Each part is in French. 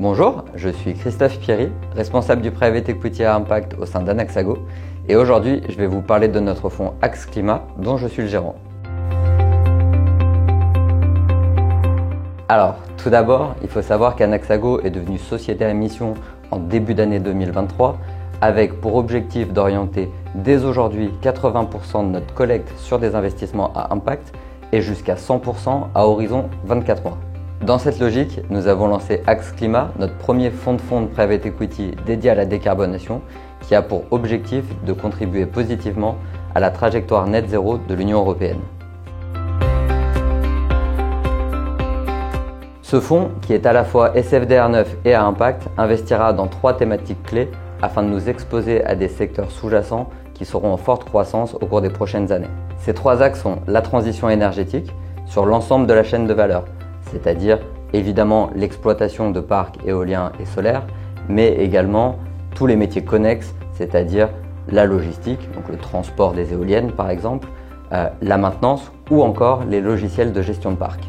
Bonjour, je suis Christophe Pierry, responsable du Private Equity à Impact au sein d'Anaxago, et aujourd'hui je vais vous parler de notre fonds Axe Climat dont je suis le gérant. Alors, tout d'abord, il faut savoir qu'Anaxago est devenue société à mission en début d'année 2023 avec pour objectif d'orienter dès aujourd'hui 80% de notre collecte sur des investissements à impact et jusqu'à 100% à horizon 24 mois. Dans cette logique, nous avons lancé Axe Climat, notre premier fonds de private equity dédié à la décarbonation, qui a pour objectif de contribuer positivement à la trajectoire net zéro de l'Union européenne. Ce fonds, qui est à la fois SFDR 9 et à impact, investira dans 3 thématiques clés afin de nous exposer à des secteurs sous-jacents qui seront en forte croissance au cours des prochaines années. Ces 3 axes sont la transition énergétique sur l'ensemble de la chaîne de valeur, c'est-à-dire évidemment l'exploitation de parcs éoliens et solaires, mais également tous les métiers connexes, c'est-à-dire la logistique, donc le transport des éoliennes par exemple, la maintenance ou encore les logiciels de gestion de parc.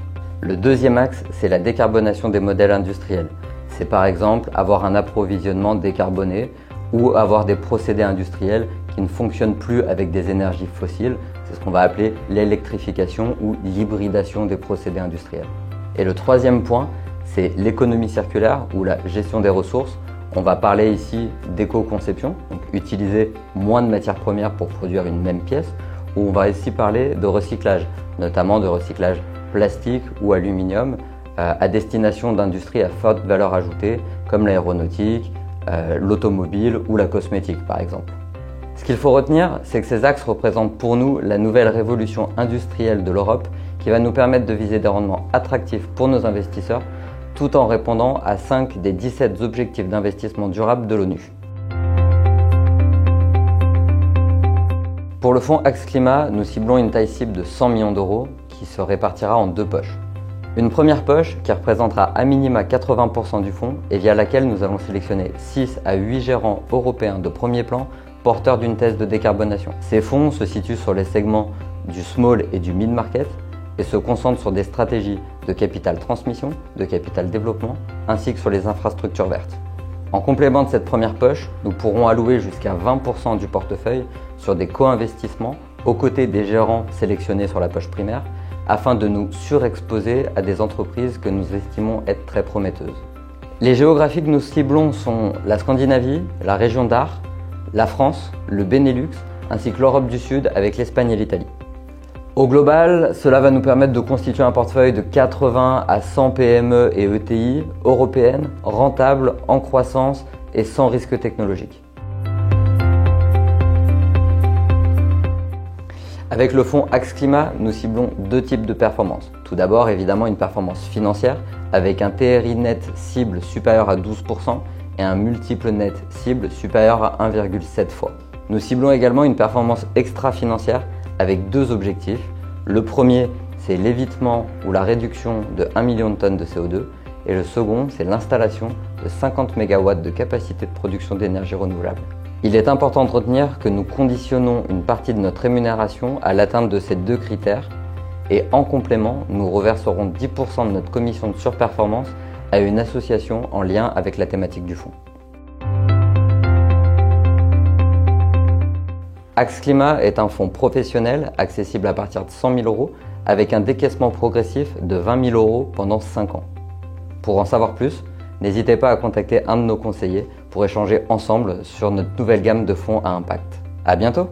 Le deuxième axe, c'est la décarbonation des modèles industriels. C'est par exemple avoir un approvisionnement décarboné ou avoir des procédés industriels qui ne fonctionnent plus avec des énergies fossiles. C'est ce qu'on va appeler l'électrification ou l'hybridation des procédés industriels. Et le troisième point, c'est l'économie circulaire ou la gestion des ressources. On va parler ici d'éco-conception, donc utiliser moins de matières premières pour produire une même pièce, ou on va ici parler de recyclage, notamment de recyclage plastique ou aluminium à destination d'industries à forte valeur ajoutée comme l'aéronautique, l'automobile ou la cosmétique par exemple. Ce qu'il faut retenir, c'est que ces axes représentent pour nous la nouvelle révolution industrielle de l'Europe qui va nous permettre de viser des rendements attractifs pour nos investisseurs tout en répondant à 5 des 17 objectifs d'investissement durable de l'ONU. Pour le fonds Axe Climat, nous ciblons une taille cible de 100 millions d'euros qui se répartira en 2 poches. Une première poche qui représentera à minima 80% du fonds et via laquelle nous allons sélectionner 6 à 8 gérants européens de premier plan porteurs d'une thèse de décarbonation. Ces fonds se situent sur les segments du small et du mid-market et se concentrent sur des stratégies de capital transmission, de capital développement, ainsi que sur les infrastructures vertes. En complément de cette première poche, nous pourrons allouer jusqu'à 20% du portefeuille sur des co-investissements aux côtés des gérants sélectionnés sur la poche primaire afin de nous surexposer à des entreprises que nous estimons être très prometteuses. Les géographies que nous ciblons sont la Scandinavie, la région d'Ar, la France, le Benelux, ainsi que l'Europe du Sud avec l'Espagne et l'Italie. Au global, cela va nous permettre de constituer un portefeuille de 80 à 100 PME et ETI européennes, rentables, en croissance et sans risque technologique. Avec le fonds Axe Climat, nous ciblons 2 types de performances. Tout d'abord, évidemment, une performance financière avec un TRI net cible supérieur à 12% et un multiple net cible supérieur à 1,7 fois. Nous ciblons également une performance extra-financière avec 2 objectifs. Le premier, c'est l'évitement ou la réduction de 1 million de tonnes de CO2 et le second, c'est l'installation de 50 MW de capacité de production d'énergie renouvelable. Il est important de retenir que nous conditionnons une partie de notre rémunération à l'atteinte de ces 2 critères et en complément, nous reverserons 10% de notre commission de surperformance à une association en lien avec la thématique du fonds. Axe Climat est un fonds professionnel accessible à partir de 100 000 euros avec un décaissement progressif de 20 000 euros pendant 5 ans. Pour en savoir plus, n'hésitez pas à contacter un de nos conseillers pour échanger ensemble sur notre nouvelle gamme de fonds à impact. À bientôt!